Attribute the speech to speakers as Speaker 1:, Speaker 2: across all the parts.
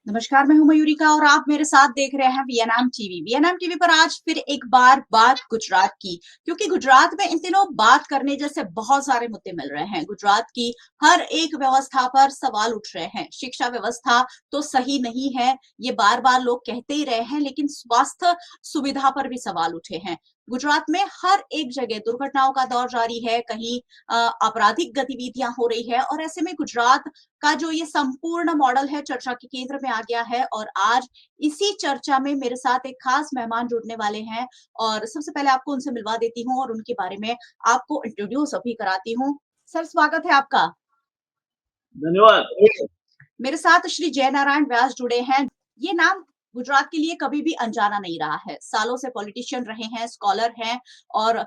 Speaker 1: नमस्कार, मैं हूं मयूरिका और आप मेरे साथ देख रहे हैं वीएनएम टीवी। वीएनएम टीवी पर आज फिर एक बार बात गुजरात की, क्योंकि गुजरात में इन दिनों बात करने जैसे बहुत सारे मुद्दे मिल रहे हैं। गुजरात की हर एक व्यवस्था पर सवाल उठ रहे हैं। शिक्षा व्यवस्था तो सही नहीं है, ये बार बार लोग कहते ही रहे हैं, लेकिन स्वास्थ्य सुविधा पर भी सवाल उठे हैं। गुजरात में हर एक जगह दुर्घटनाओं का दौर जारी है, कहीं आपराधिक गतिविधियां हो रही है और ऐसे में गुजरात का जो ये संपूर्ण मॉडल है चर्चा के केंद्र में आ गया है। और आज इसी चर्चा में मेरे साथ एक खास मेहमान जुड़ने वाले हैं और सबसे पहले आपको उनसे मिलवा देती हूँ और उनके बारे में आपको इंट्रोड्यूस अभी कराती हूँ। सर, स्वागत है आपका।
Speaker 2: धन्यवाद।
Speaker 1: मेरे साथ श्री जय नारायण व्यास जुड़े हैं। ये नाम गुजरात के लिए कभी भी अनजाना नहीं रहा है। सालों से पॉलिटिशियन रहे हैं, स्कॉलर हैं और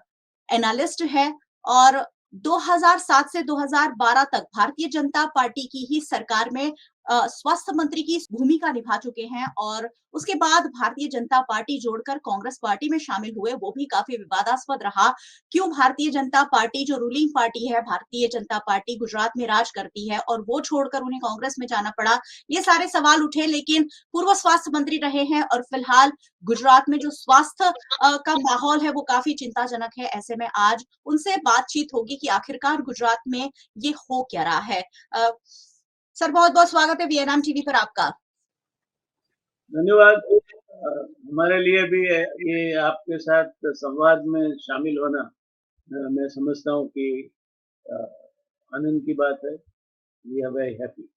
Speaker 1: एनालिस्ट है। और 2007 से 2012 तक भारतीय जनता पार्टी की ही सरकार में स्वास्थ्य मंत्री की भूमिका निभा चुके हैं और उसके बाद भारतीय जनता पार्टी जोड़कर कांग्रेस पार्टी में शामिल हुए, वो भी काफी विवादास्पद रहा। क्यों भारतीय जनता पार्टी जो रूलिंग पार्टी है, भारतीय जनता पार्टी गुजरात में राज करती है और वो छोड़कर उन्हें कांग्रेस में जाना पड़ा, ये सारे सवाल उठे। लेकिन पूर्व स्वास्थ्य मंत्री रहे हैं और फिलहाल गुजरात में जो स्वास्थ्य का माहौल है वो काफी चिंताजनक है। ऐसे में आज उनसे बातचीत होगी कि आखिरकार गुजरात में ये हो क्या रहा है। सर, बहुत बहुत स्वागत है वीएनएम टीवी पर आपका।
Speaker 2: धन्यवाद। हमारे लिए भी ये आपके साथ संवाद में शामिल होना मैं समझता हूँ कि अ, आनंद की बात है। We are very happy.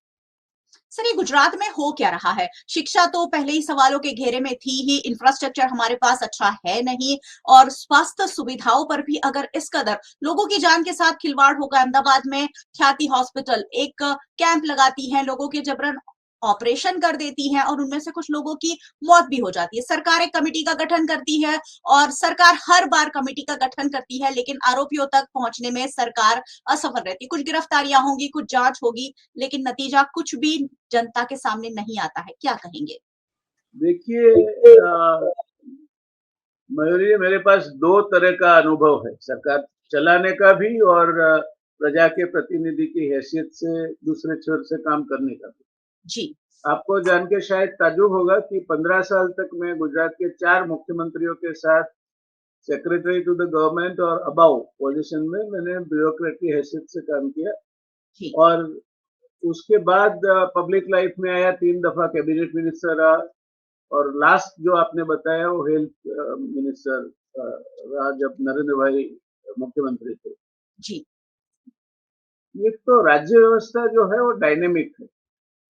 Speaker 1: Sir, ये गुजरात में हो क्या रहा है? शिक्षा तो पहले ही सवालों के घेरे में थी ही, इंफ्रास्ट्रक्चर हमारे पास अच्छा है नहीं और स्वास्थ्य सुविधाओं पर भी अगर इस कदर लोगों की जान के साथ खिलवाड़ होगा। अहमदाबाद में ख्याति हॉस्पिटल एक कैंप लगाती है, लोगों के जबरन ऑपरेशन कर देती है और उनमें से कुछ लोगों की मौत भी हो जाती है। सरकार एक कमेटी का गठन करती है और सरकार हर बार कमेटी का गठन करती है, लेकिन आरोपियों तक पहुंचने में सरकार असफल रहती है। कुछ गिरफ्तारियां होंगी, कुछ जांच होगी, लेकिन नतीजा कुछ भी जनता के सामने नहीं आता है। क्या कहेंगे?
Speaker 2: देखिए, मयूरी, मेरे पास दो तरह का अनुभव है, सरकार चलाने का भी और प्रजा के प्रतिनिधि की हैसियत से दूसरे छोर से काम करने का भी।
Speaker 1: जी।
Speaker 2: आपको जान के शायद ताज्जुब होगा कि 15 साल तक मैं गुजरात के 4 मुख्यमंत्रियों के साथ सेक्रेटरी टू द गवर्नमेंट और अबाउ पोजीशन में मैंने ब्यूरोक्रेट की हैसियत से काम किया।
Speaker 1: जी।
Speaker 2: और उसके बाद पब्लिक लाइफ में आया, 3 दफा कैबिनेट मिनिस्टर रहा और लास्ट जो आपने बताया वो हेल्थ मिनिस्टर रहा जब नरेंद्र भाई मुख्यमंत्री थे।
Speaker 1: जी।
Speaker 2: एक तो राज्य व्यवस्था जो है वो डायनेमिक है।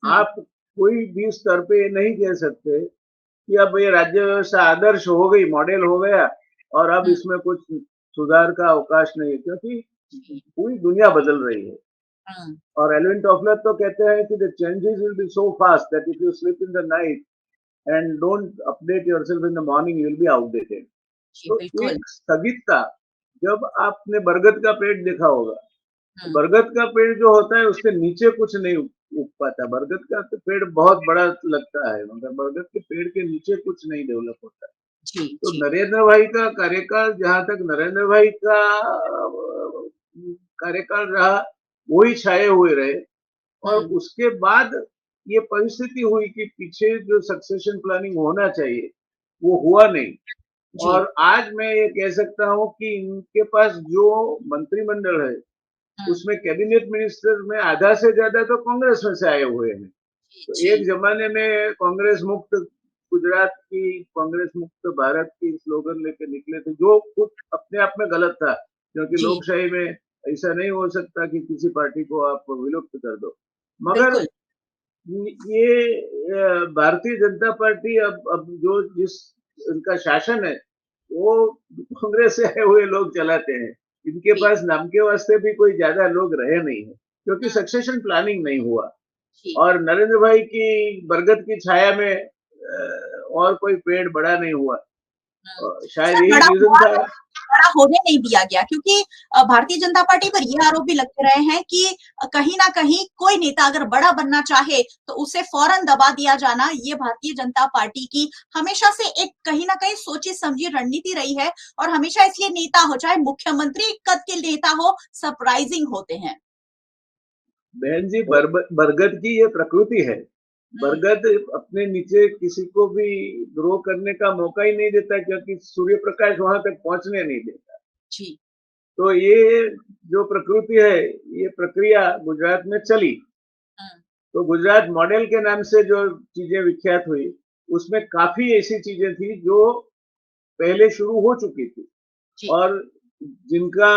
Speaker 1: हम्म।
Speaker 2: आप कोई भी स्तर पे ये नहीं कह सकते कि अब ये राज्य व्यवस्था आदर्श हो गई, मॉडल हो गया और अब
Speaker 1: हम्म।
Speaker 2: इसमें कुछ सुधार का अवकाश नहीं है, क्योंकि
Speaker 1: जी।
Speaker 2: पूरी दुनिया बदल रही है।
Speaker 1: हम्म।
Speaker 2: और एल्विन टॉफलर तो कहते हैं कि the changes will be so fast that if you sleep in the night and don't update yourself in the morning, you will be outdated.
Speaker 1: जी,
Speaker 2: तो
Speaker 1: बिल्कुल।
Speaker 2: एक स्थगितता, जब आपने बरगद का पेड़ देखा होगा, तो
Speaker 1: हम्म।
Speaker 2: बरगद का पेड़ जो होता है उसके नीचे कुछ नहीं उग पाता। बरगद का तो पेड़ बहुत बड़ा लगता है, मगर बरगद के पेड़ के नीचे कुछ नहीं डेवलप होता है।
Speaker 1: जी।
Speaker 2: तो
Speaker 1: जी।
Speaker 2: नरेंद्र भाई का कार्यकाल, जहां तक नरेंद्र भाई का कार्यकाल रहा, वही छाए हुए रहे। और
Speaker 1: हम्म।
Speaker 2: उसके बाद ये परिस्थिति हुई कि पीछे जो सक्सेशन प्लानिंग होना चाहिए वो हुआ नहीं।
Speaker 1: जी।
Speaker 2: और आज मैं ये कह सकता हूँ कि इनके पास जो मंत्रिमंडल है
Speaker 1: हम्म।
Speaker 2: उसमें कैबिनेट मिनिस्टर में आधा से ज्यादा तो कांग्रेस में से आए हुए हैं।
Speaker 1: जी।
Speaker 2: तो
Speaker 1: जी।
Speaker 2: एक जमाने में कांग्रेस मुक्त गुजरात की, कांग्रेस मुक्त भारत की स्लोगन लेके निकले थे, जो खुद अपने आप में गलत था, क्योंकि
Speaker 1: जी।
Speaker 2: लोकशाही में ऐसा नहीं हो सकता कि किसी पार्टी को आप विलुप्त कर दो। मगर
Speaker 1: बिल्कुल।
Speaker 2: ये भारतीय जनता पार्टी अब जो जिस उनका शासन है वो कांग्रेस से आए हुए लोग चलाते हैं। इनके
Speaker 1: जी।
Speaker 2: पास नाम के वास्ते भी कोई ज्यादा लोग रहे नहीं है, क्योंकि
Speaker 1: हम्म।
Speaker 2: सक्सेशन प्लानिंग नहीं हुआ।
Speaker 1: जी।
Speaker 2: और नरेंद्र भाई की बरगद की छाया में और कोई पेड़ बड़ा नहीं हुआ। शायद
Speaker 1: सर,
Speaker 2: यही
Speaker 1: बड़ा
Speaker 2: रीजन
Speaker 1: हुआ
Speaker 2: था।
Speaker 1: तो बड़ा होने नहीं दिया गया, क्योंकि भारतीय जनता पार्टी पर ये आरोप भी लगते रहे हैं कि कहीं ना कहीं कोई नेता अगर बड़ा बनना चाहे तो उसे फौरन दबा दिया जाना, ये भारतीय जनता पार्टी की हमेशा से एक कहीं ना कहीं सोची समझी रणनीति रही है। और हमेशा इसलिए नेता हो, चाहे मुख्यमंत्री कद के नेता हो, सरप्राइजिंग होते हैं।
Speaker 2: बहन जी, बरगद की ये प्रकृति है बरगद अपने नीचे किसी को भी ग्रो करने का मौका ही नहीं देता, क्योंकि सूर्य प्रकाश वहां तक पहुंचने नहीं देता।
Speaker 1: जी।
Speaker 2: तो ये जो प्रकृति है, ये प्रक्रिया गुजरात में चली।
Speaker 1: हम्म।
Speaker 2: तो गुजरात मॉडल के नाम से जो चीजें विख्यात हुई, उसमें काफी ऐसी चीजें थी जो पहले शुरू हो चुकी थी
Speaker 1: जी।
Speaker 2: और जिनका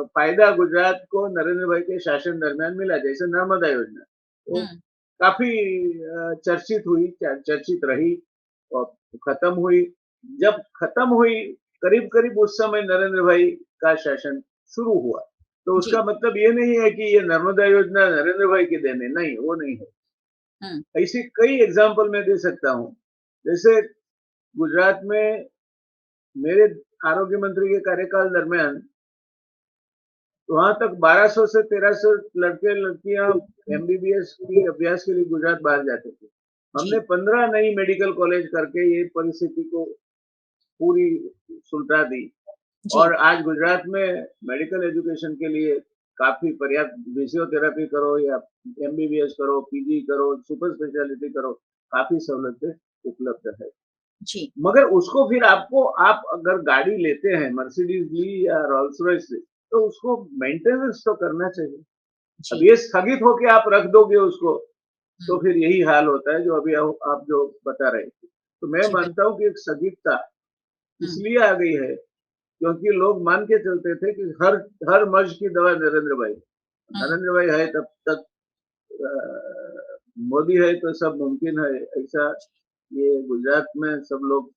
Speaker 2: फायदा गुजरात को नरेंद्र भाई के शासन दरमियान मिला, जैसे नर्मदा योजना, वो
Speaker 1: हम्म।
Speaker 2: काफी चर्चित हुई, चर्चित रही और खत्म हुई। जब खत्म हुई, करीब करीब उस समय नरेंद्र भाई का शासन शुरू हुआ। तो
Speaker 1: जी।
Speaker 2: उसका मतलब ये नहीं है कि ये नर्मदा योजना नरेंद्र भाई की देन है, नहीं, वो नहीं है।
Speaker 1: हम्म।
Speaker 2: ऐसी कई एग्जाम्पल मैं दे सकता हूँ। जैसे गुजरात में मेरे आरोग्य मंत्री के कार्यकाल दरमियान वहां तक 1200 से 1300 लड़के लड़कियां एमबीबीएस की अभ्यास के लिए गुजरात बाहर जाते थे। हमने
Speaker 1: जी।
Speaker 2: 15 नई मेडिकल कॉलेज करके ये परिस्थिति को पूरी सुलटा दी
Speaker 1: जी।
Speaker 2: और आज गुजरात में मेडिकल एजुकेशन के लिए काफी पर्याप्त, फिजियोथेरेपी करो या एमबीबीएस करो, पीजी करो, सुपर स्पेशलिटी करो, काफी सहूलतें उपलब्ध है।
Speaker 1: जी।
Speaker 2: मगर उसको फिर आपको, आप अगर गाड़ी लेते हैं मर्सिडीज ली या रोल्स रॉयस ली, तो उसको मेंटेनेंस तो करना चाहिए। अब
Speaker 1: जी।
Speaker 2: ये स्थगित होके आप रख दोगे उसको, तो
Speaker 1: हम्म।
Speaker 2: फिर यही हाल होता है जो अभी आप जो बता रहे थे। तो मैं
Speaker 1: जी।
Speaker 2: मानता हूँ कि एक स्थगितता
Speaker 1: हम्म।
Speaker 2: इसलिए आ गई है क्योंकि लोग मान के चलते थे कि हर हर मर्ज की दवा नरेंद्र भाई,
Speaker 1: हम्म।
Speaker 2: नरेंद्र भाई है तब तक मोदी है तो सब मुमकिन है, ऐसा ये गुजरात में सब लोग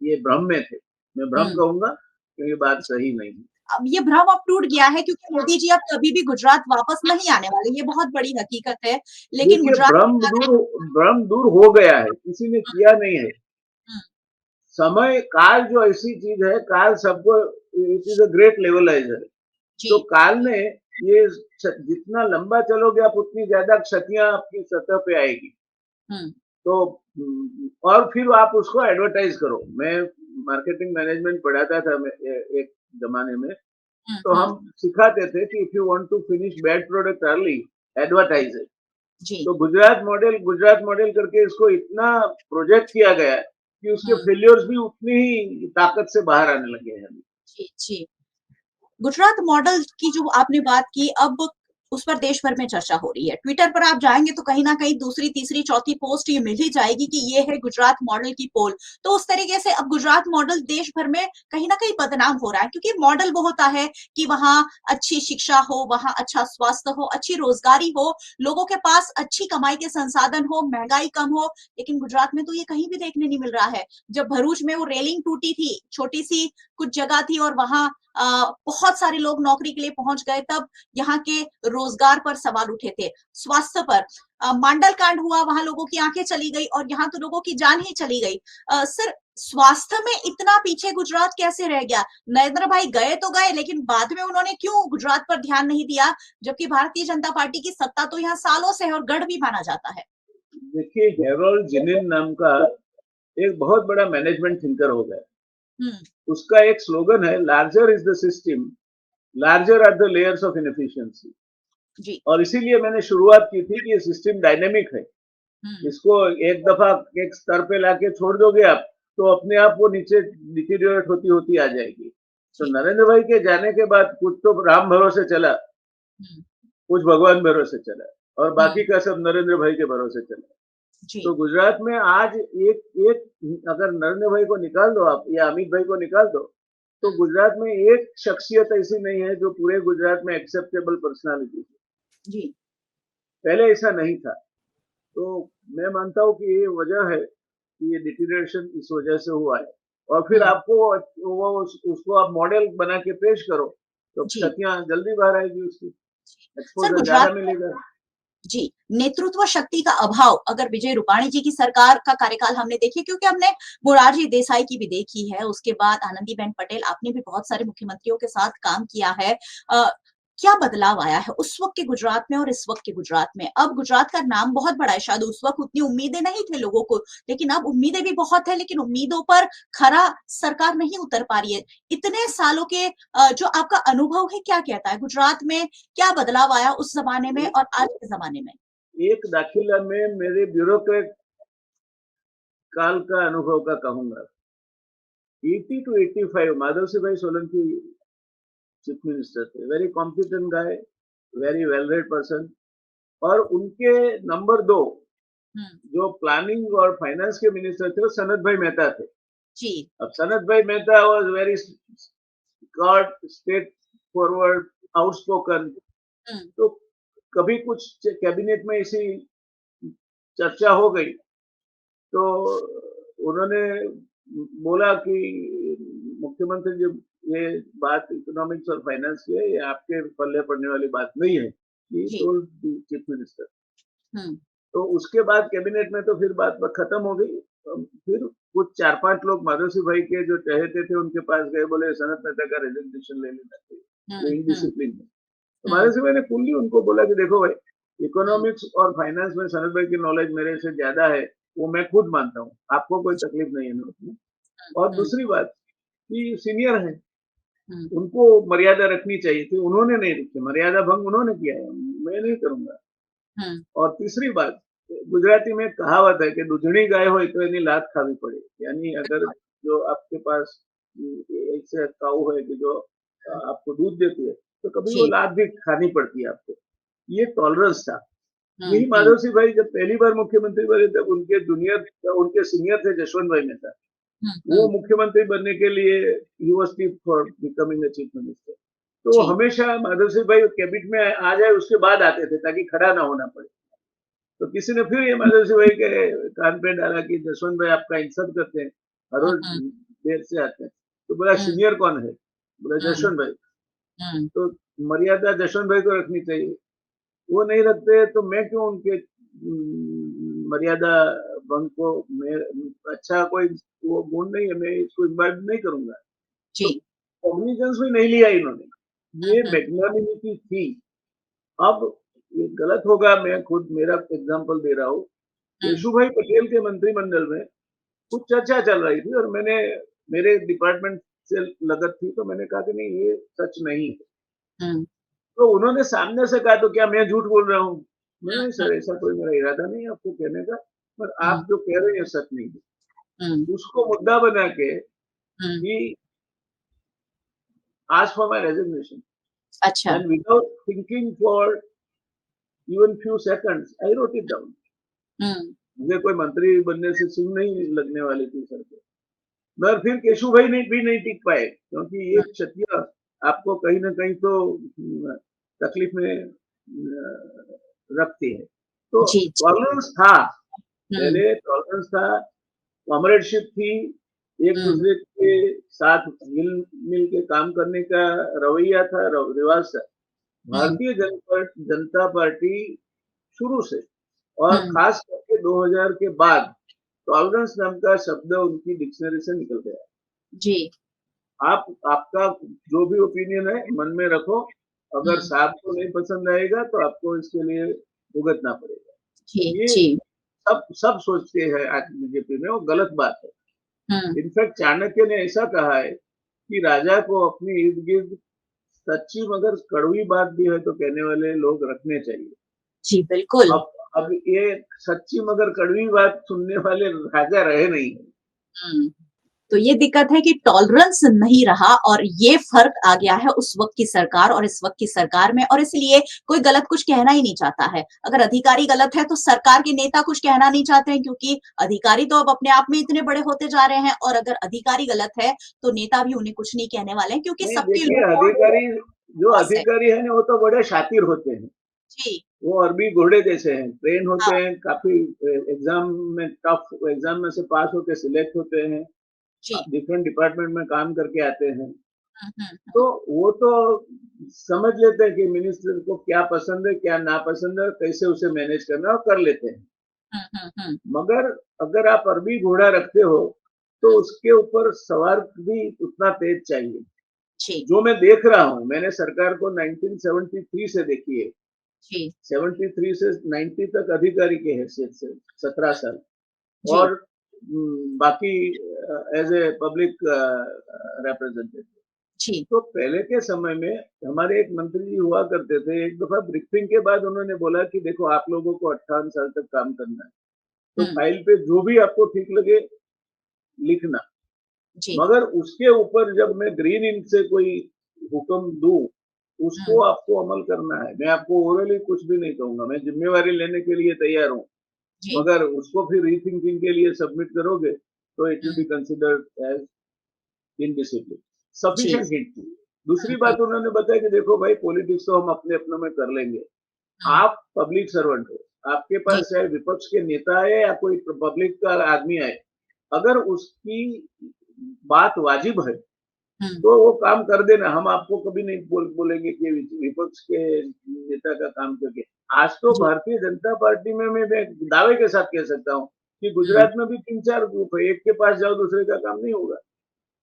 Speaker 2: ये भ्रम में थे। मैं भ्रम
Speaker 1: हम्म।
Speaker 2: कहूंगा क्योंकि ये बात सही नहीं है।
Speaker 1: अब ये भ्रम अब टूट गया है क्योंकि मोदी जी अब कभी भी गुजरात वापस नहीं आने वाले, ये बहुत बड़ी हकीकत है। लेकिन
Speaker 2: देखिए,
Speaker 1: गुजरात
Speaker 2: भ्रम दूर हो गया है, किसी ने किया नहीं है।
Speaker 1: हुँ।
Speaker 2: समय काल जो ऐसी चीज है, काल सबको, इट इज अ ग्रेट लेवलाइजर। तो
Speaker 1: जी।
Speaker 2: काल ने ये जितना लंबा चलोगे आप उतनी ज्यादा क्षतियां आपकी सतह पे आएगी।
Speaker 1: हुँ।
Speaker 2: तो और फिर आप उसको एडवर्टाइज करो। मैं मार्केटिंग मैनेजमेंट पढ़ाता था मैं एक जमाने में।
Speaker 1: हुँ।
Speaker 2: तो
Speaker 1: हुँ।
Speaker 2: हम सिखाते थे कि if you want to finish bad product early, advertise it.
Speaker 1: जी।
Speaker 2: तो गुजरात मॉडल करके इसको इतना प्रोजेक्ट किया गया कि उसके
Speaker 1: हुँ।
Speaker 2: फेल्योर्स भी उतनी ही ताकत से बाहर आने लगे हैं।
Speaker 1: जी। जी। गुजरात मॉडल की जो आपने बात की, अब उस पर देश भर में चर्चा हो रही है। ट्विटर पर आप जाएँगे तो कहीं न कहीं दूसरी, तीसरी, चौथी पोस्ट ये मिल ही जाएगी कि ये है गुजरात मॉडल की पोल। तो उस तरीके से अब गुजरात मॉडल देश भर में कहीं न कहीं बदनाम हो रहा है क्योंकि मॉडल वो होता है कि वहाँ अच्छी शिक्षा हो, वहाँ अच्छा स्वास्थ्य हो, अच्छी रोज़गारी हो, लोगों के पास अच्छी कमाई के संसाधन हो, महँगाई कम हो। लेकिन गुजरात में तो ये कहीं भी देखने नहीं मिल रहा है। जब भरूच में वो रेलिंग टूटी थी, छोटी-सी कुछ जगह थी और वहाँ बहुत सारे लोग नौकरी के लिए पहुंच गए, तब यहाँ के रोजगार पर सवाल उठे थे, स्वास्थ्य पर। मांडल कांड हुआ, वहां लोगों की आंखें चली गई और यहाँ तो लोगों की जान ही चली गई। सर, स्वास्थ्य में इतना पीछे गुजरात कैसे रह गया? नरेंद्र भाई गए तो गए, लेकिन बाद में उन्होंने क्यों गुजरात पर ध्यान नहीं दिया, जबकि भारतीय जनता पार्टी की सत्ता तो यहाँ सालों से है और गढ़ भी माना जाता है।
Speaker 2: देखिए, हेरोल्ड जिनिन नाम का एक बहुत बड़ा मैनेजमेंट थिंकर हो गया।
Speaker 1: हम्म।
Speaker 2: उसका एक स्लोगन है, larger is the system, larger are the layers of inefficiency.
Speaker 1: जी।
Speaker 2: और इसीलिए मैंने शुरुआत की थी कि ये सिस्टम डायनेमिक है।
Speaker 1: हम्म।
Speaker 2: इसको एक दफा एक स्तर पे लाके छोड़ दोगे आप, तो अपने आप वो नीचे डिटीरियोरेट होती होती आ जाएगी। तो
Speaker 1: जी।
Speaker 2: नरेंद्र भाई के जाने के बाद कुछ तो राम भरोसे चला,
Speaker 1: हम्म।
Speaker 2: कुछ भगवान भरोसे चला और बाकी
Speaker 1: हम्म।
Speaker 2: का सब नरेंद्र भाई के भरोसे चला। तो
Speaker 1: जी।
Speaker 2: गुजरात में आज एक एक अगर नरेंद्र भाई को निकाल दो आप या अमित भाई को निकाल दो, तो
Speaker 1: हम्म।
Speaker 2: गुजरात में एक शख्सियत ऐसी नहीं है जो पूरे गुजरात में एक्सेप्टेबल पर्सनालिटी है।
Speaker 1: जी।
Speaker 2: पहले ऐसा नहीं था। तो मैं मानता हूँ कि ये वजह है कि ये डिटीरिएशन इस वजह से हुआ है। और फिर
Speaker 1: हम्म।
Speaker 2: आपको वो उसको आप मॉडल बना के पेश करो, तो
Speaker 1: जी।
Speaker 2: क्षतियां जल्दी बाहर आएगी, उसकी
Speaker 1: सर,
Speaker 2: एक्सपोजर
Speaker 1: गुजरात
Speaker 2: ज्यादा मिलेगा।
Speaker 1: जी, नेतृत्व शक्ति का अभाव अगर विजय रूपाणी जी की सरकार का कार्यकाल हमने देखी, क्योंकि हमने मोरारजी देसाई की भी देखी है, उसके बाद आनंदीबेन पटेल, आपने भी बहुत सारे मुख्यमंत्रियों के साथ काम किया है। क्या बदलाव आया है उस वक्त के गुजरात में और इस वक्त के गुजरात में? अब गुजरात का नाम बहुत बड़ा है, शायद उस वक्त उतनी उम्मीदें नहीं थे लोगों को, लेकिन अब उम्मीदें भी बहुत है, लेकिन उम्मीदों पर खरा सरकार नहीं उतर पा रही है। इतने सालों के जो आपका अनुभव है, क्या कहता है गुजरात में क्या बदलाव आया उस जमाने में और आज के जमाने में?
Speaker 2: एक दाखिला में मेरे ब्यूरोक्रेट काल का अनुभव का कहूंगा। 80 to 85 माधव सिंह भाई सोलंकी चीफ मिनिस्टर थे, वेरी कॉम्पिटेंट गाय, वेरी वेल रेड पर्सन। और उनके नंबर 2 जो प्लानिंग और फाइनेंस के मिनिस्टर थे वो सनत भाई मेहता थे।
Speaker 1: जी।
Speaker 2: अब सनत भाई Mehta was very God straight forward, outspoken. तो कभी कुछ कैबिनेट में इसी चर्चा हो गई तो उन्होंने बोला कि मुख्यमंत्री जी ये बात इकोनॉमिक्स और फाइनेंस की है, ये आपके पल्ले पड़ने वाली बात नहीं है। ही
Speaker 1: जी।
Speaker 2: Told the chief minister.
Speaker 1: Hmm.
Speaker 2: तो उसके बाद कैबिनेट में तो फिर बात खत्म हो गई। फिर कुछ 4-5 लोग माधव सिंह भाई के जो चहेते थे उनके पास गए, बोले सनत मेहता का रेजिग्नेशन ले लेना चाहिए, वो
Speaker 1: हम्म।
Speaker 2: इनडिसिप्लिन है। तो माधव सिंह भाई ने फुल्ली उनको बोला कि देखो भाई, इकोनॉमिक्स और फाइनेंस में सनत भाई की नॉलेज मेरे से ज्यादा है, वो मैं खुद मानता हूँ, आपको कोई तकलीफ नहीं है ना उसमें। और दूसरी बात कि सीनियर है, उनको मर्यादा रखनी चाहिए थी, उन्होंने नहीं रखी, मर्यादा भंग उन्होंने किया है, मैं नहीं करूंगा। और तीसरी बात, गुजराती में कहावत है कि दूधनी गाय हो तो इतनी लात खावी पड़े, यानी अगर जो आपके पास ऐसे काऊ है कि जो आपको दूध देती है तो कभी वो
Speaker 1: जी।
Speaker 2: लात भी खानी पड़ती है आपको। ये टॉलरेंस था। यही
Speaker 1: हम्म।
Speaker 2: माधव सिंह भाई जब पहली बार मुख्यमंत्री बने तब उनके जूनियर उनके सीनियर थे जसवंत भाई मेहता, वो मुख्यमंत्री बनने के लिए he was tip for becoming a chief minister. तो
Speaker 1: जी।
Speaker 2: हमेशा माधव सिंह भाई कैबिनेट में आ जाए उसके बाद आते थे ताकि खड़ा ना होना पड़े। तो किसी ने फिर ये माधव सिंह भाई के कान पे डाला कि जसवंत भाई आपका इंसल्ट करते हैं, हर रोज देर से आते हैं। तो बोला सीनियर कौन है? बोला जसवंत भाई। तो मर्यादा जसवंत भाई को रखनी चाहिए, वो नहीं रखते तो मैं क्यों उनके मर्यादा भंग को, मैं अच्छा कोई वो गुण नहीं है, मैं इसको इम्बाइब नहीं करूंगा। तो
Speaker 1: जी।
Speaker 2: कॉग्निजेंस भी नहीं लिया इन्होंने, ये मैग्नानिमिटी थी। अब ये गलत होगा, मैं खुद मेरा एग्जांपल दे रहा हूँ। केशुभाई पटेल के मंत्रिमंडल में कुछ चर्चा चल रही थी और मैंने मेरे डिपार्टमेंट से लगत थी तो मैंने कहा कि नहीं ये सच नहीं है। तो उन्होंने सामने से कहा तो क्या मैं झूठ बोल रहा हूँ? नहीं सर, ऐसा कोई मेरा इरादा नहीं है आपको कहने का, पर आप जो कह रहे हैं सच नहीं है। उसको मुद्दा बना के ही asked for my resignation
Speaker 1: अच्छा।
Speaker 2: and without thinking for even few seconds I wrote it down. मुझे कोई मंत्री बनने से सिंह नहीं लगने वाली थी सर पे। मगर फिर केशु भाई भी नहीं टिक पाए क्योंकि ये क्षत्रिय आपको कहीं ना कहीं तो तकलीफ में रखती है। तो
Speaker 1: जी।
Speaker 2: टॉलरेंस था, पहले टॉलरेंस था, कॉमरेडशिप थी, एक दूसरे के साथ मिल मिल के काम करने का रवैया था, रिवाज था। भारतीय जनता पार्टी शुरू से और खास करके 2000 के बाद टॉलरेंस नाम का शब्द उनकी डिक्शनरी से निकल गया।
Speaker 1: जी।
Speaker 2: आपका जो भी ओपिनियन है मन में रखो, अगर साहब को नहीं पसंद आएगा तो आपको इसके लिए भुगतना पड़ेगा।
Speaker 1: जी।
Speaker 2: ये
Speaker 1: जी।
Speaker 2: सब सोचते हैं आज बीजेपी में, वो गलत बात है। इनफैक्ट चाणक्य ने ऐसा कहा है कि राजा को अपने इर्द गिर्द सच्ची मगर कड़वी बात भी है तो कहने वाले लोग रखने चाहिए।
Speaker 1: जी बिल्कुल।
Speaker 2: अब ये सच्ची मगर कड़वी बात सुनने वाले राजा रहे नहीं।
Speaker 1: तो ये दिक्कत है कि टॉलरेंस नहीं रहा और ये फर्क आ गया है उस वक्त की सरकार और इस वक्त की सरकार में, और इसलिए कोई गलत कुछ कहना ही नहीं चाहता है। अगर अधिकारी गलत है तो सरकार के नेता कुछ कहना नहीं चाहते हैं, क्योंकि अधिकारी तो अब अपने आप में इतने बड़े होते जा रहे हैं, और अगर अधिकारी गलत है तो नेता भी उन्हें कुछ नहीं कहने वाले हैं, क्योंकि सबके
Speaker 2: देखिए जो अधिकारी है ना वो तो बड़े शातिर होते हैं
Speaker 1: जी।
Speaker 2: वो अरबी घोड़े जैसे हैं, ट्रेन होते हैं, काफी एग्जाम में टफ एग्जाम में से पास होकर सिलेक्ट होते हैं, डिफरेंट डिपार्टमेंट में काम करके आते हैं। तो वो तो समझ लेते हैं कि मिनिस्टर को क्या पसंद है क्या नापसंद है, कैसे उसे मैनेज करना और कर लेते हैं। मगर अगर आप अरबी घोड़ा रखते हो तो उसके ऊपर सवार भी उतना तेज चाहिए। जो मैं देख रहा हूँ, मैंने सरकार को 1973 से देखी है, 73 से 90 तक अधिकारी के हैसियत से 17 साल, और बाकी एज ए पब्लिक रिप्रेजेंटेटिव।
Speaker 1: जी।
Speaker 2: तो पहले के समय में हमारे एक मंत्री जी हुआ करते थे, एक दफा ब्रीफिंग के बाद उन्होंने बोला कि देखो आप लोगों को 58 साल तक काम करना है, तो
Speaker 1: हुँ,
Speaker 2: फाइल पे जो भी आपको ठीक लगे लिखना,
Speaker 1: जी।
Speaker 2: मगर उसके ऊपर जब मैं ग्रीन इंक से कोई हुक्म दूं, उसको
Speaker 1: हुँ,
Speaker 2: आपको अमल करना है। मैं आपको ओरली कुछ भी नहीं कहूंगा, मैं जिम्मेवारी लेने के लिए तैयार हूँ,
Speaker 1: जी।
Speaker 2: मगर उसको फिर रीथिंकिंग के लिए सबमिट करोगे तो it will be
Speaker 1: um,
Speaker 2: considered as indiscipline.
Speaker 1: जी।
Speaker 2: सफिशिएंट हिंट थी। दूसरी
Speaker 1: हुँ, हुँ,
Speaker 2: बात उन्होंने बताया कि देखो भाई पॉलिटिक्स तो हम अपने अपनों में कर लेंगे,
Speaker 1: हुँ,
Speaker 2: आप पब्लिक सर्वेंट हो, आपके
Speaker 1: जी।
Speaker 2: पास चाहे विपक्ष के नेता आए या कोई पब्लिक का आदमी आए, अगर उसकी बात वाजिब है
Speaker 1: हुँ,
Speaker 2: तो वो काम कर देना। हम आपको कभी नहीं बोलेंगे कि विपक्ष के नेता का काम करके। आज तो
Speaker 1: जी।
Speaker 2: भारतीय जनता पार्टी में मैं दावे के साथ कह सकता हूँ कि
Speaker 1: हुँ,
Speaker 2: गुजरात में भी 3-4 ग्रुप है, एक के पास जाओ दूसरे का काम नहीं होगा।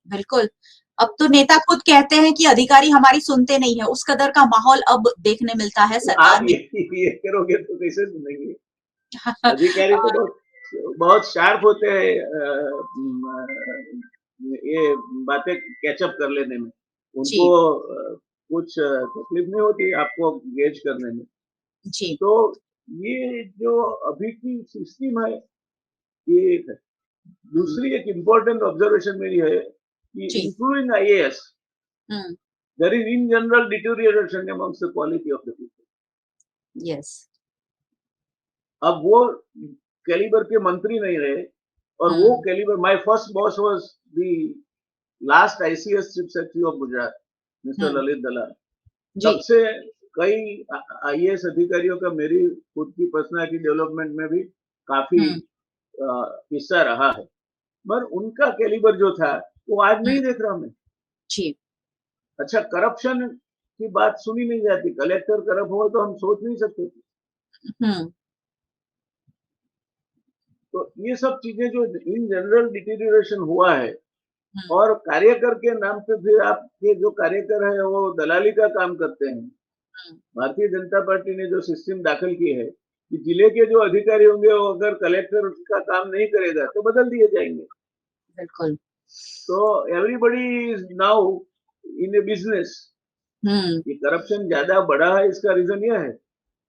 Speaker 1: बिल्कुल। अब तो नेता खुद कहते हैं कि अधिकारी हमारी सुनते नहीं है, उस कदर का माहौल अब देखने मिलता है
Speaker 2: तो
Speaker 1: सरकार
Speaker 2: आप
Speaker 1: में।
Speaker 2: ये करोगे तो कैसे सुनेंगे? अधिकारी तो
Speaker 1: और
Speaker 2: बहुत बहुत शार्प होते हैं ये बातें कैचअप कर लेने में। उनको
Speaker 1: जी,
Speaker 2: कुछ तकलीफ नहीं होती आपको गेज करने में।
Speaker 1: जी,
Speaker 2: तो ये जो अभी की सिस्टम है, ये एक है।
Speaker 1: हुँ,
Speaker 2: दूसरी एक इम्पोर्टेंट ऑब्जर्वेशन मेरी है कि
Speaker 1: जी,
Speaker 2: including IAS,
Speaker 1: um,
Speaker 2: there is in general deterioration amongst the quality of the people.
Speaker 1: Yes,
Speaker 2: अब वो कैलिबर के मंत्री नहीं रहे, और वो
Speaker 1: हुँ,
Speaker 2: calibre my first boss was the last ICS chief secretary of Gujarat, mister
Speaker 1: um,
Speaker 2: Lalit Dalal. तब
Speaker 1: जी,
Speaker 2: से कई आईएएस अधिकारियों का मेरी खुद की पर्सनालिटी डेवलपमेंट में भी काफी
Speaker 1: हुँ,
Speaker 2: हिस्सा रहा है। मगर उनका कैलिबर जो था वो आज
Speaker 1: हुँ,
Speaker 2: नहीं देख रहा मैं।
Speaker 1: जी,
Speaker 2: अच्छा, करप्शन की बात सुनी नहीं जाती, कलेक्टर करप्ट हो तो हम सोच नहीं सकते थे।
Speaker 1: हुँ,
Speaker 2: तो ये सब चीजें जो इन जनरल डिटेरियोरेशन हुआ है,
Speaker 1: हुँ,
Speaker 2: और कार्यकर के नाम पे फिर आपके जो कार्यकर है वो दलाली का काम करते हैं।
Speaker 1: हुँ,
Speaker 2: भारतीय जनता पार्टी ने जो सिस्टम दाखिल की है कि जिले के जो अधिकारी होंगे वो अगर कलेक्टर उसका काम नहीं करेगा तो बदल दिए जाएंगे।
Speaker 1: बिल्कुल,
Speaker 2: तो everybody is now in a business.
Speaker 1: Um,
Speaker 2: ये करप्शन ज्यादा बढ़ा है, इसका रीजन यह है,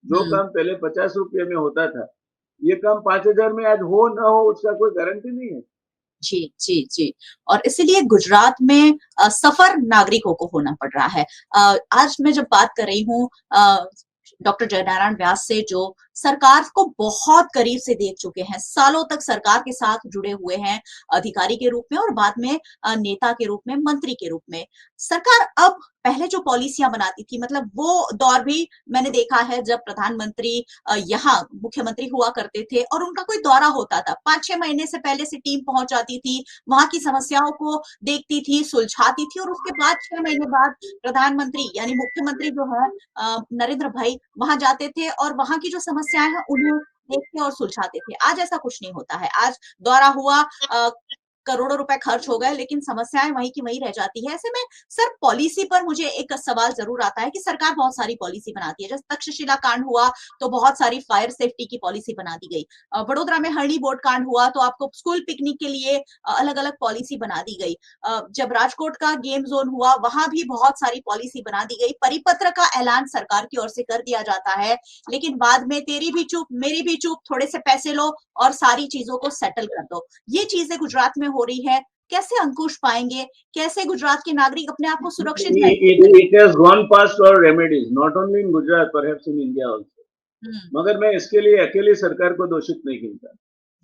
Speaker 2: जो
Speaker 1: हुँ।
Speaker 2: काम पहले 50 रुपये में होता था, ये काम 5,000 में आज हो ना हो उसका कोई गारंटी नहीं है।
Speaker 1: जी, जी, जी। और इसीलिए गुजरात में सफ़र नागरिकों को होना पड़ रहा है। आज मैं जब बात कर रही हूँ डॉक्टर जयनारायण व्यास से जो सरकार को बहुत करीब से देख चुके हैं, सालों तक सरकार के साथ जुड़े हुए हैं, अधिकारी के रूप में और बाद में नेता के रूप में, मंत्री के रूप में। सरकार अब पहले जो पॉलिसियाँ बनाती थी मतलब वो दौर भी मैंने देखा है जब प्रधानमंत्री यहाँ मुख्यमंत्री हुआ करते थे और उनका कोई दौरा होता था 5-6 महीने से पहले से टीम पहुंच जाती थी, वहां की समस्याओं को देखती थी, सुलझाती थी और उसके बाद 6 महीने बाद प्रधानमंत्री यानी मुख्यमंत्री जो है नरेंद्र भाई वहां जाते थे और वहां की जो समस्याएं हैं उन्हें देखते और सुलझाते थे। आज ऐसा कुछ नहीं होता है। आज दौरा हुआ करोड़ों रुपए खर्च हो गए लेकिन समस्याएं वहीं की वहीं रह जाती है। ऐसे में सर पॉलिसी पर मुझे एक सवाल जरूर आता है कि सरकार बहुत सारी पॉलिसी बनाती है। जैसे तक्षशिला कांड हुआ तो बहुत सारी फायर सेफ्टी की पॉलिसी बना दी गई। वडोदरा में हरणी बोट कांड हुआ तो आपको स्कूल पिकनिक के लिए अलग-अलग पॉलिसी बना दी गई। जब राजकोट का गेम जोन हुआ वहां भी बहुत सारी पॉलिसी बना दी गई। परिपत्र का ऐलान सरकार की ओर से कर दिया जाता है, लेकिन बाद में तेरी भी चूप, मेरी भी चूप, थोड़े से पैसे लो और सारी चीजों को सेटल कर दो। ये चीजें गुजरात में हो रही है। कैसे अंकुश पाएंगे? कैसे गुजरात के नागरिक अपने आप को सुरक्षित महसूस करें?
Speaker 2: It has gone past all remedies, not only in Gujarat, perhaps in India also.
Speaker 1: हुँ,
Speaker 2: मगर मैं इसके लिए अकेली सरकार को दोषित नहीं गिनता।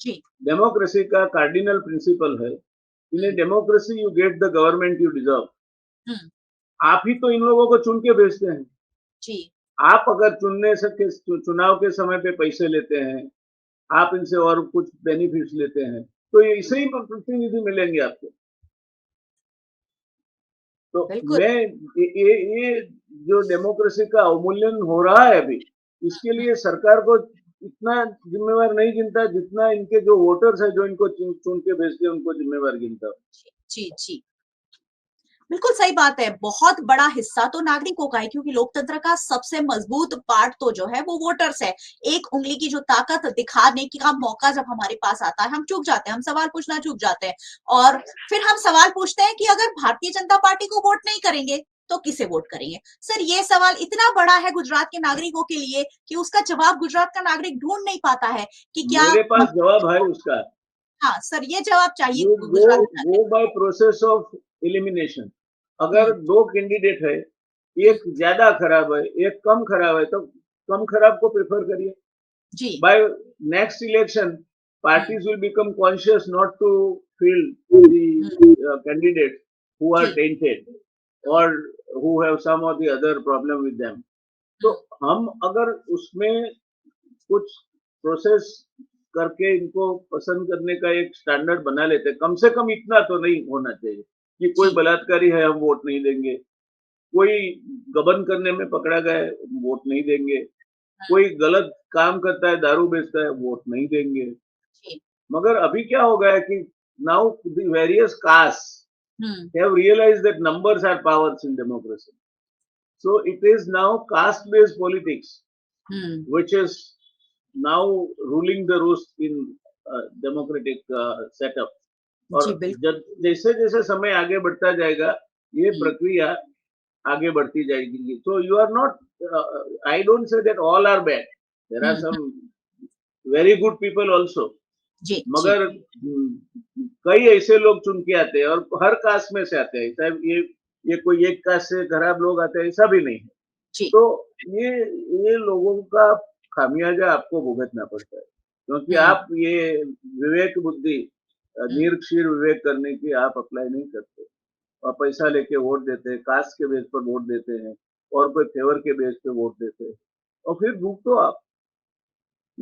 Speaker 1: जी,
Speaker 2: डेमोक्रेसी का कार्डिनल प्रिंसिपल है, in a
Speaker 1: um,
Speaker 2: democracy you get the government you deserve.
Speaker 1: Um,
Speaker 2: आप ही तो इन लोगों को चुन के भेजते हैं।
Speaker 1: जी,
Speaker 2: आप अगर चुनने से चुनाव के समय पे पैसे लेते हैं, आप इनसे और कुछ बेनिफिट्स लेते हैं, तो ये ऐसे ही प्रतिनिधि मिलेंगे आपको। तो
Speaker 1: बिल्कुल।
Speaker 2: मैं ये जो डेमोक्रेसी का अवमूल्यन हो रहा है अभी, इसके
Speaker 1: हुँ,
Speaker 2: लिए सरकार को इतना जिम्मेवार नहीं गिनता जितना इनके जो वोटर्स हैं जो इनको चुन चुन के भेजते हैं उनको जिम्मेवार गिनता हूँ।
Speaker 1: जी, जी, जी। बिल्कुल सही बात है। बहुत बड़ा हिस्सा तो नागरिकों का है क्योंकि लोकतंत्र का सबसे मजबूत पार्ट तो जो है वो वोटर्स है। एक उँगली की जो ताकत दिखाने का मौका जब हमारे पास आता है, हम चूक जाते हैं, हम सवाल पूछना चूक जाते हैं और फिर हम सवाल पूछते हैं कि अगर भारतीय जनता पार्टी को वोट नहीं करेंगे, तो किसे वोट करेंगे? सर ये सवाल इतना बड़ा है गुजरात के नागरिकों के लिए कि उसका जवाब गुजरात का नागरिक ढूँढ नहीं पाता है कि क्या
Speaker 2: मेरे पास जवाब है उसका।
Speaker 1: हाँ, सर ये जवाब चाहिए
Speaker 2: You
Speaker 1: गुजरात
Speaker 2: go
Speaker 1: के नागरिक
Speaker 2: by process of elimination. अगर
Speaker 1: हुँ,
Speaker 2: दो कैंडिडेट है,
Speaker 1: हुँ,
Speaker 2: एक ज्यादा खराब है, एक कम खराब है, तो कम खराब को प्रेफर करिए.
Speaker 1: जी।
Speaker 2: By next election,
Speaker 1: hmm,
Speaker 2: parties will become conscious not to field the
Speaker 1: hmm,
Speaker 2: candidates who are
Speaker 1: ji,
Speaker 2: tainted
Speaker 1: hmm,
Speaker 2: or who have some or the other problem with them. तो
Speaker 1: हुँ,
Speaker 2: हम अगर उसमें कुछ प्रोसेस करके इनको पसंद करने का एक स्टैंडर्ड बना लेते हैं, कम से कम इतना तो नहीं होना चाहिए कि कोई
Speaker 1: जी,
Speaker 2: बलात्कारी है हम वोट नहीं देंगे, कोई गबन करने में पकड़ा गया है वोट नहीं देंगे,
Speaker 1: हुँ,
Speaker 2: कोई गलत काम करता है दारू बेचता है वोट नहीं देंगे.
Speaker 1: जी,
Speaker 2: मगर अभी क्या हो गया है कि now the various
Speaker 1: um,
Speaker 2: caste have realised that numbers are powers in democracy. So it is now caste based politics
Speaker 1: um,
Speaker 2: which is now ruling the roost in democratic setup. और
Speaker 1: जी, बिल्कुल,
Speaker 2: जब जैसे जैसे समय आगे बढ़ता जाएगा ये
Speaker 1: हुँ,
Speaker 2: प्रक्रिया आगे बढ़ती जाएगी. So you are not I don't say that all are bad. There
Speaker 1: hmm,
Speaker 2: are
Speaker 1: hmm,
Speaker 2: some very good people also.
Speaker 1: जी, जी,
Speaker 2: मगर कई ऐसे लोग चुन के आते हैं और हर कास्ट में से आते हैं. ऐसा ये कोई एक कास्ट से खराब लोग आते हैं ऐसा भी नहीं है.
Speaker 1: जी,
Speaker 2: तो ये ये लोगों का खामियाजा आपको भुगतना पड़ता है क्योंकि
Speaker 1: हुँ,
Speaker 2: आप ये विवेक बुद्धि
Speaker 1: हुँ,
Speaker 2: निरक्षीर विवेक करने की आप अप्लाई नहीं करते और पैसा लेके वोट देते हैं कास्ट के बेस पर वोट देते हैं और कोई फेवर के बेस पे वोट देते हैं और फिर भुगतो आप.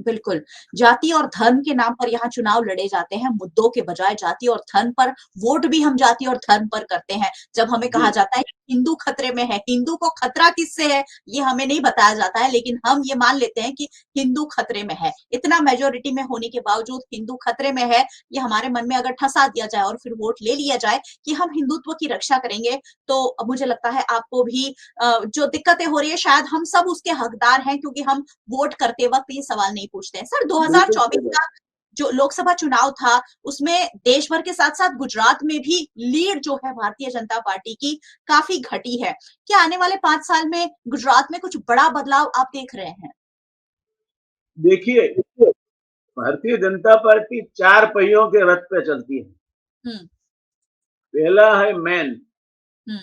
Speaker 1: बिल्कुल। जाति और धर्म के नाम पर यहाँ चुनाव लड़े जाते हैं, मुद्दों के बजाय जाति और धर्म पर वोट भी हम जाति और धर्म पर करते हैं। जब हमें
Speaker 2: जी
Speaker 1: कहा जाता है कि हिंदू खतरे में है, हिंदू को खतरा किससे है, ये हमें नहीं बताया जाता है, लेकिन हम ये मान लेते हैं कि हिंदू खतरे में है। इतना मेजॉरिटी में होने के बावजूद हिंदू खतरे में है, ये हमारे मन में अगर ठसा दिया जाए और फिर वोट ले लिया जाए कि हम हिंदुत्व की रक्षा करेंगे, तो मुझे लगता है आपको भी जो दिक्कतें हो रही है शायद हम सब उसके हकदार हैं क्योंकि हम वोट करते वक्त ये सवाल नहीं पूछते हैं। सर
Speaker 2: बिल्कुल
Speaker 1: 2024
Speaker 2: सही बात.
Speaker 1: का जो लोकसभा चुनाव था, उसमें देश भर के साथ-साथ गुजरात में भी लीड जो है भारतीय जनता पार्टी की काफ़ी घटी है। क्या आने वाले 5 साल में गुजरात में कुछ बड़ा बदलाव आप देख रहे हैं?
Speaker 2: देखिए भारतीय जनता पार्टी चार पहियों के रथ पे चलती है.
Speaker 1: हुँ,
Speaker 2: पहला है मैन.
Speaker 1: हुँ,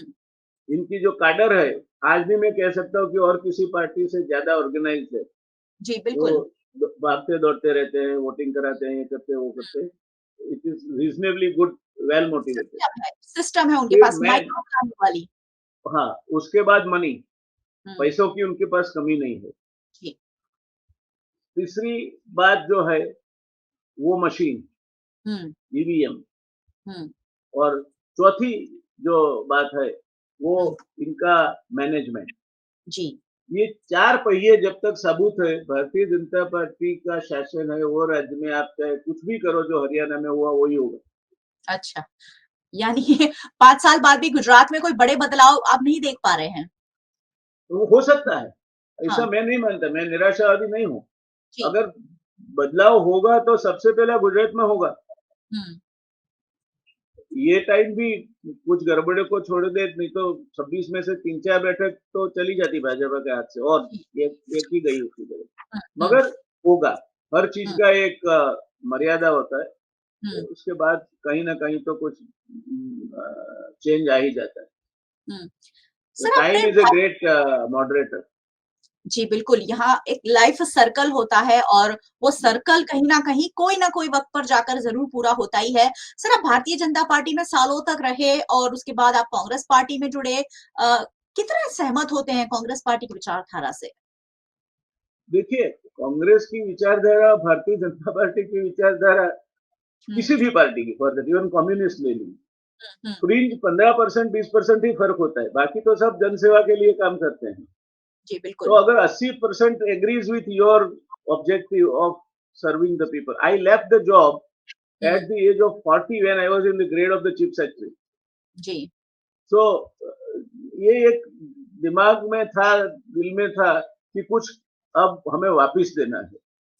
Speaker 2: इनकी जो काडर है आज भी मैं कह सकता हूँ कि और किसी पार्टी से ज्यादा ऑर्गेनाइज है.
Speaker 1: जी,
Speaker 2: वो
Speaker 1: बिल्कुल।
Speaker 2: भागते दौड़ते रहते हैं वोटिंग कराते हैं ये करते हैं वो करते हैं. It is reasonably good well motivated.
Speaker 1: System है उनके
Speaker 2: फिर
Speaker 1: पास
Speaker 2: मैन.
Speaker 1: माइक्रो प्लानिंग वाली।
Speaker 2: हाँ उसके बाद मनी.
Speaker 1: हुँ,
Speaker 2: पैसों की उनके पास कमी नहीं है.
Speaker 1: जी,
Speaker 2: तीसरी बात जो है वो मशीन
Speaker 1: हुँ,
Speaker 2: ईवीएम.
Speaker 1: हुँ,
Speaker 2: और चौथी जो बात है वो
Speaker 1: हुँ,
Speaker 2: इनका मैनेजमेंट.
Speaker 1: जी,
Speaker 2: ये चार पहिए जब तक सबूत है भारतीय जनता पार्टी का शासन है वो राज्य में आप चाहे कुछ भी करो जो हरियाणा में हुआ वही होगा.
Speaker 1: अच्छा। यानी 5 साल बाद भी गुजरात में कोई बड़े बदलाव आप नहीं देख पा रहे हैं?
Speaker 2: तो वो हो सकता है. ऐसा
Speaker 1: हाँ,
Speaker 2: मैं नहीं मानता. मैं निराशावादी नहीं हूँ.
Speaker 1: जी,
Speaker 2: अगर बदलाव होगा तो सबसे पहला गुजरात में होगा.
Speaker 1: हुँ,
Speaker 2: ये टाइम भी कुछ गड़बड़े को छोड़ दे नहीं तो 26 में से 3-4 बैठक तो चली जाती भाजपा के हाथ से और
Speaker 1: जी,
Speaker 2: एक ही गई उसकी जगह.
Speaker 1: हुँ, हुँ,
Speaker 2: मगर होगा. हर चीज
Speaker 1: हुँ,
Speaker 2: का एक मर्यादा होता है.
Speaker 1: हुँ,
Speaker 2: उसके बाद कहीं ना कहीं तो कुछ चेंज आ ही जाता है.
Speaker 1: हुँ। सर आपने
Speaker 2: time is a great moderator.
Speaker 1: जी, बिल्कुल, यहाँ एक लाइफ सर्कल होता है और वो सर्कल कहीं न कहीं कोई न कोई वक़्त पर जाकर ज़रूर पूरा होता ही है। सर आप भारतीय जनता पार्टी में सालों तक रहे और उसके बाद आप कांग्रेस पार्टी में जुड़े कितना सहमत होते हैं कांग्रेस पार्टी की विचारधारा से?
Speaker 2: देखिए कांग्रेस की विचारधारा भारतीय जनता पार्टी की विचारधारा
Speaker 1: हुँ,
Speaker 2: किसी भी पार्टी की फॉर दैट इवन कम्युनिस्ट ले ली.
Speaker 1: हुँ, हुँ।
Speaker 2: फ्रिंज 15% 20% ही फर्क होता है. बाकी तो सब जनसेवा के लिए काम करते हैं.
Speaker 1: जी,
Speaker 2: तो
Speaker 1: बिल्कुल।
Speaker 2: अगर 80% agrees with your objective of serving the people. I left the job
Speaker 1: hmm,
Speaker 2: at the age of 40 when I was in the grade of the chief secretary.
Speaker 1: जी,
Speaker 2: सो ये एक दिमाग में था, दिल में था कि कुछ अब हमें वापिस देना है।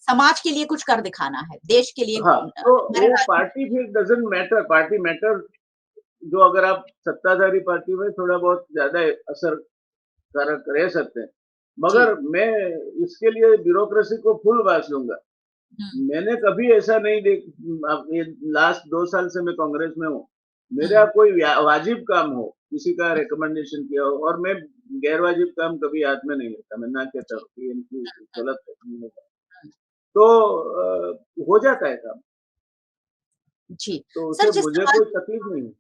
Speaker 1: समाज के लिए कुछ कर दिखाना है, देश के लिए
Speaker 2: हाँ, तो
Speaker 1: हमारे
Speaker 2: वो
Speaker 1: राज्य।
Speaker 2: पार्टी फिर डज़न्ट मैटर, पार्टी मैटर जो अगर आप सत्ताधारी पार्टी में थोड़ा बहुत ज़्यादा असरकारक रह सकते हैं।
Speaker 1: जी।
Speaker 2: मगर मैं इसके लिए ब्यूरोक्रेसी को फुल बाँस लूँगा।
Speaker 1: हुँ,
Speaker 2: मैंने कभी ऐसा नहीं अब ये लास्ट 2 साल से मैं कांग्रेस में हूँ। मेरा
Speaker 1: हुँ,
Speaker 2: कोई वाजिब काम हो, किसी का
Speaker 1: हुँ,
Speaker 2: रिकमेंडेशन किया हो और मैं गैर वाजिब काम कभी हाथ में नहीं लेता। मैं ना कहता हूँ कि इनकी गलत है, नहीं होगा।
Speaker 1: हुँ,
Speaker 2: तो हो जाता है काम,
Speaker 1: जी।
Speaker 2: तो
Speaker 1: सर
Speaker 2: उससे मुझे कोई तकलीफ नहीं है।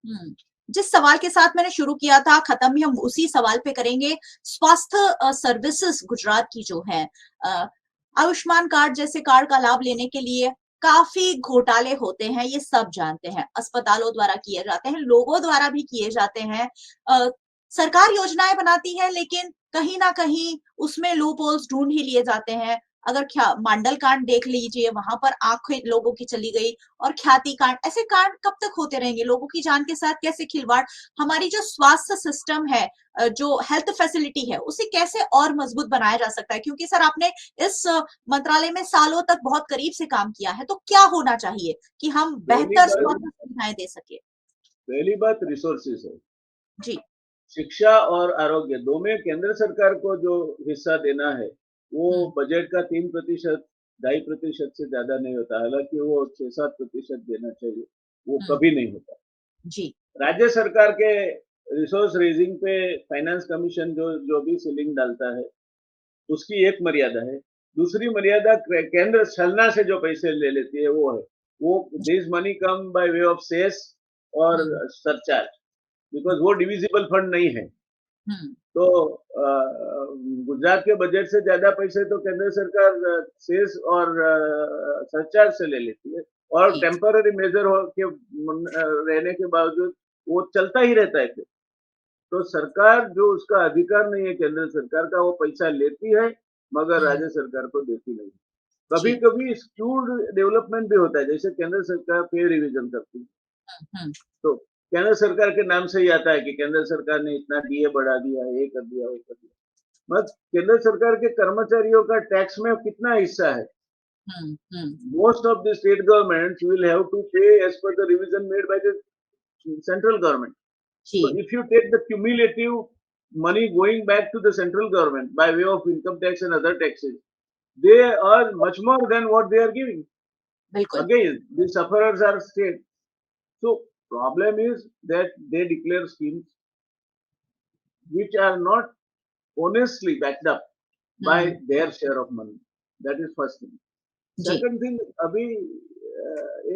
Speaker 1: हुँ, जिस सवाल के साथ मैंने शुरू किया था, खत्म भी हम उसी सवाल पे करेंगे। स्वास्थ्य सर्विसेज़ गुजरात की जो है अ, आयुष्मान कार्ड जैसे कार्ड का लाभ लेने के लिए काफ़ी घोटाले होते हैं, ये सब जानते हैं। अस्पतालों द्वारा किए जाते हैं, लोगों द्वारा भी किए जाते हैं। अ, सरकार योजनाएँ बनाती है, लेकिन कहीं न कहीं उसमें लूप होल्स ढूँढ ही लिए जाते हैं। अगर क्या मंडल कांड देख लीजिए, वहाँ पर आँखें लोगों की चली गई। और ख्याति कांड, ऐसे कांड कब तक होते रहेंगे? लोगों की जान के साथ कैसे खिलवाड़? हमारी जो स्वास्थ्य सिस्टम है जो हेल्थ फैसिलिटी है, उसे कैसे और मजबूत बनाया जा सकता है? क्योंकि सर आपने इस मंत्रालय में सालों तक बहुत करीब से काम किया है, तो क्या होना चाहिए कि हम
Speaker 2: पहली
Speaker 1: बेहतर
Speaker 2: बात
Speaker 1: स्वास्थ्य सुविधाएँ दे सकें?
Speaker 2: पहली बात रिसोर्सेज़ है।
Speaker 1: जी।
Speaker 2: शिक्षा और आरोग्य दो में केंद्र सरकार को जो हिस्सा देना है, वो
Speaker 1: हुँ,
Speaker 2: बजट का 3%, 2.5% से ज़्यादा नहीं होता। हालाँकि वो 6-7% देना चाहिए, वो
Speaker 1: हुँ,
Speaker 2: कभी नहीं होता।
Speaker 1: जी,
Speaker 2: राज्य सरकार के रिसोर्स रेज़िंग पे फाइनेंस कमीशन जो जो भी सीलिंग डालता है, उसकी एक मर्यादा है। दूसरी मर्यादा केंद्र छलना से जो पैसे ले लेती है, वो है। वो
Speaker 1: जी,
Speaker 2: this money come by way of cess और
Speaker 1: हुँ,
Speaker 2: सरचार्ज, बिकॉज़ वो डिविजिबल फंड नहीं है।
Speaker 1: हुँ,
Speaker 2: तो गुजरात के बजट से ज़्यादा पैसे तो केंद्र सरकार सेस और सरचार्ज से ले लेती है और
Speaker 1: जी,
Speaker 2: टेम्पररी मेजर हो के रहने के बावजूद वो चलता ही रहता है फिर। तो सरकार जो उसका अधिकार नहीं है केंद्र सरकार का, वो पैसा लेती है, मगर
Speaker 1: हुँ,
Speaker 2: राज्य सरकार को देती नहीं।
Speaker 1: जी,
Speaker 2: कभी-कभी स्क्यूड डेवलपमेंट भी होता है, जैसे केंद्र सरकार पे रिवीजन करती है।
Speaker 1: हुँ, हुँ,
Speaker 2: तो केंद्र सरकार के नाम से ही आता है कि केंद्र सरकार ने इतना डीए बढ़ा दिया, ये कर दिया, वो कर दिया। बस केंद्र सरकार के कर्मचारियों का टैक्स में कितना हिस्सा है?
Speaker 1: हुँ, हुँ,
Speaker 2: Most of the state governments will have to pay as per the revision made by the central government. So
Speaker 1: जी,
Speaker 2: if you take the cumulative money going back to the central government by way of income tax and other taxes, they earn much more than what they are giving.
Speaker 1: बिल्कुल।
Speaker 2: Again, the sufferers are state. So problem is that they declare schemes which are not honestly backed up by
Speaker 1: um,
Speaker 2: their share of money. That is first thing.
Speaker 1: जी,
Speaker 2: second thing, अभी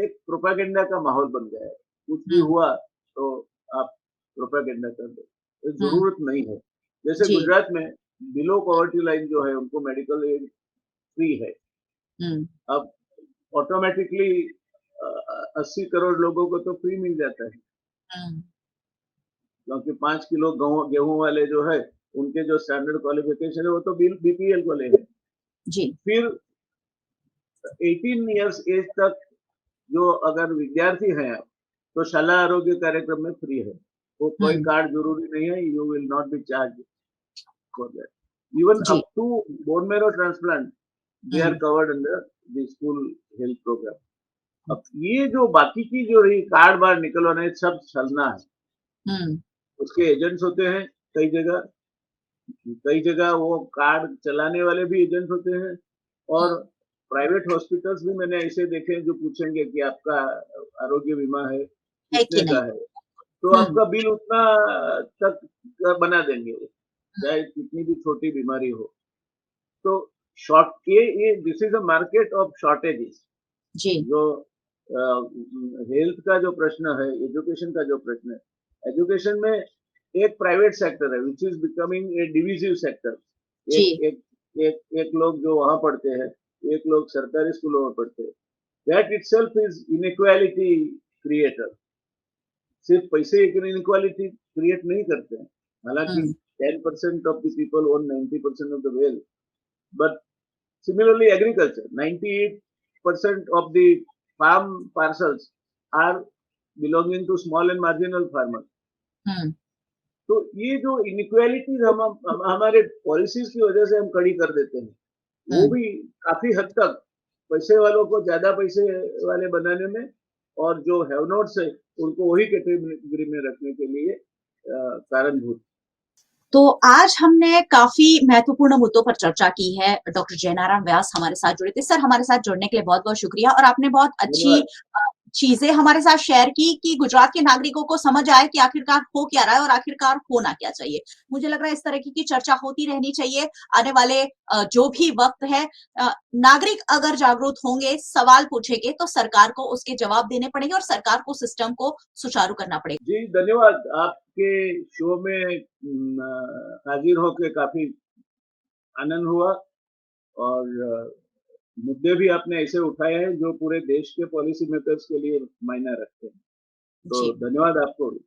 Speaker 2: एक propaganda का माहौल बन गया है। कुछ भी
Speaker 1: हुँ,
Speaker 2: हुआ तो आप प्रोपेगेंडा कर दो। ये
Speaker 1: हुँ,
Speaker 2: ज़रूरत नहीं है। जैसे
Speaker 1: जी,
Speaker 2: गुजरात में बिलो पॉवर्टी लाइन जो है उनको मेडिकल एड फ्री है।
Speaker 1: हुँ,
Speaker 2: अब ऑटोमैटिकली 80 करोड़ लोगों को तो फ्री मिल जाता है।
Speaker 1: हुँ,
Speaker 2: क्योंकि 5 किलो गेहूँ वाले जो है, उनके जो स्टैंडर्ड क्वालिफ़िकेशन है वो तो बीपीएल वाले हैं।
Speaker 1: जी,
Speaker 2: फिर 18 इयर्स एज तक जो अगर विद्यार्थी हैं आप, तो शाला आरोग्य कार्यक्रम में फ्री है। वो कोई
Speaker 1: हुँ,
Speaker 2: कार्ड ज़रूरी नहीं है, you will not be charged for that. Even
Speaker 1: जी,
Speaker 2: up to bone marrow transplant, they are
Speaker 1: um,
Speaker 2: covered under the school health programme. अब ये जो बाकी की जो रही कार्ड बाहर निकलवाना है, सब छलना है।
Speaker 1: हुँ,
Speaker 2: उसके एजेंट्स होते हैं कई जगह वो कार्ड चलाने वाले भी एजेंट्स होते हैं
Speaker 1: हुँ,
Speaker 2: और प्राइवेट हॉस्पिटल्स भी मैंने ऐसे देखे हैं जो पूछेंगे कि आपका आरोग्य बीमा है,
Speaker 1: है कि
Speaker 2: कितने का
Speaker 1: नहीं?
Speaker 2: है? तो
Speaker 1: हुँ,
Speaker 2: आपका बिल उतना तक बना देंगे वो, चाहे कितनी भी छोटी बीमारी हो। तो शॉर्ट ये this is a market of shortages.
Speaker 1: जी,
Speaker 2: जो हेल्थ का जो प्रश्न है, एजुकेशन का जो प्रश्न है, एजुकेशन में एक प्राइवेट सेक्टर है which is becoming a divisive sector. एक
Speaker 1: जी,
Speaker 2: एक एक एक लोग जो वहाँ पढ़ते हैं, एक लोग सरकारी स्कूलों में पढ़ते हैं। That itself is inequality creator. सिर्फ पैसे एक इनइक्वालिटी क्रिएट नहीं करते हैं। हालाँकि
Speaker 1: हुँ,
Speaker 2: 10% of the people own 90% of the wealth, but similarly, agriculture, 98% of the farm parcels are belonging to small and marginal farmers.
Speaker 1: हुँ,
Speaker 2: तो ये जो इनइक्वालिटीज़ हमारे पॉलिसीज़ की वजह से हम खड़ी कर देते हैं, वो
Speaker 1: हुँ।
Speaker 2: भी काफ़ी हद तक पैसे वालों को ज़्यादा पैसे वाले बनाने में और जो हैव नॉट्स है, उनको वही कैटेगरी में रखने के लिए कारणभूत।
Speaker 1: तो आज हमने काफ़ी महत्वपूर्ण मुद्दों पर चर्चा की है। डॉक्टर जयनारायण व्यास हमारे साथ जुड़े थे। सर, हमारे साथ जुड़ने के लिए बहुत-बहुत शुक्रिया और आपने बहुत अच्छी
Speaker 2: धन्यवाद।
Speaker 1: चीज़ें हमारे साथ शेयर की कि गुजरात के नागरिकों को समझ आए कि आखिरकार हो क्या रहा है और आखिरकार होना क्या चाहिए। मुझे लग रहा है इस तरह की चर्चा होती रहनी चाहिए। आने वाले जो भी वक़्त है, नागरिक अगर जागरूक होंगे, सवाल पूछेंगे तो सरकार को उसके जवाब देने पड़ेंगे और सरकार को सिस्टम को सुचारू करना पड़ेगा।
Speaker 2: जी, धन्यवाद। आपके शो में हाज़िर होके काफ़ी आनंद हुआ और मुद्दे भी आपने ऐसे उठाए हैं जो पूरे देश के पॉलिसी मेकर्स के लिए मायने रखते हैं। तो
Speaker 1: जी।
Speaker 2: धन्यवाद आपको भी।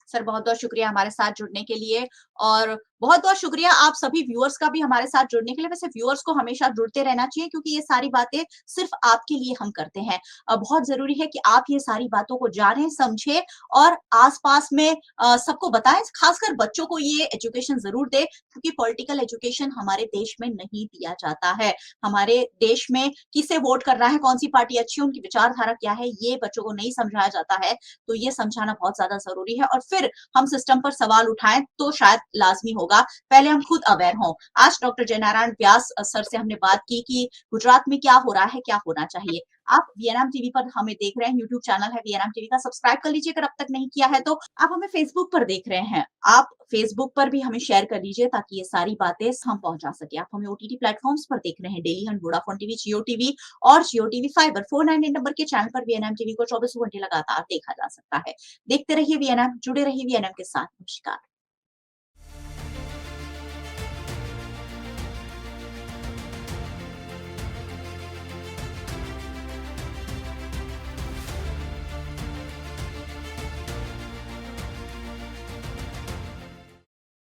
Speaker 1: सर, बहुत-बहुत शुक्रिया हमारे साथ जुड़ने के लिए और बहुत-बहुत शुक्रिया आप सभी व्यूअर्स का भी हमारे साथ जुड़ने के लिए। वैसे व्यूअर्स को हमेशा जुड़ते रहना चाहिए क्योंकि ये सारी बातें सिर्फ़ आपके लिए हम करते हैं। बहुत ज़रूरी है कि आप ये सारी बातों को जानें, समझें और आस-पास में सबको बताएँ, ख़ासकर बच्चों को ये एजुकेशन ज़रूर दें क्योंकि पॉलिटिकल एजुकेशन हमारे देश में नहीं दिया जाता है। हमारे देश में किसे वोट करना है, कौन-सी पार्टी अच्छी है, उनकी विचारधारा क्या है, ये बच्चों को नहीं समझाया जाता है। तो ये समझाना बहुत ज़्यादा ज़रूरी है और फिर हम सिस्टम पर सवाल उठाएँ तो शायद लाज़मी होगा। पहले हम खुद अवेयर हों। आज डॉक्टर जयनारायण व्यास सर से हमने बात की कि गुजरात में क्या हो रहा है, क्या होना चाहिए। आप वीएनएम टीवी पर हमें देख रहे हैं, यूट्यूब चैनल है वीएनएम टीवी का, सब्सक्राइब कर लीजिए अगर अब तक नहीं किया है तो। आप हमें फेसबुक पर देख रहे हैं, आप फेसबुक पर भी हमें शेयर कर लीजिए ताकि ये सारी बातें हम पहुँचा सकें। आप हमें ओटीटी प्लेटफ़ॉर्म्स पर देख रहे हैं, डेली हंट, वोडाफोन टीवी, जियो टीवी और जियो टीवी फाइबर 498 नंबर के चैनल पर वीएनएम टीवी को 24 घंटे लगातार देखा जा सकता है। देखते रहिए वीएनएम, जुड़े रहिए वीएनएम के साथ। नमस्कार।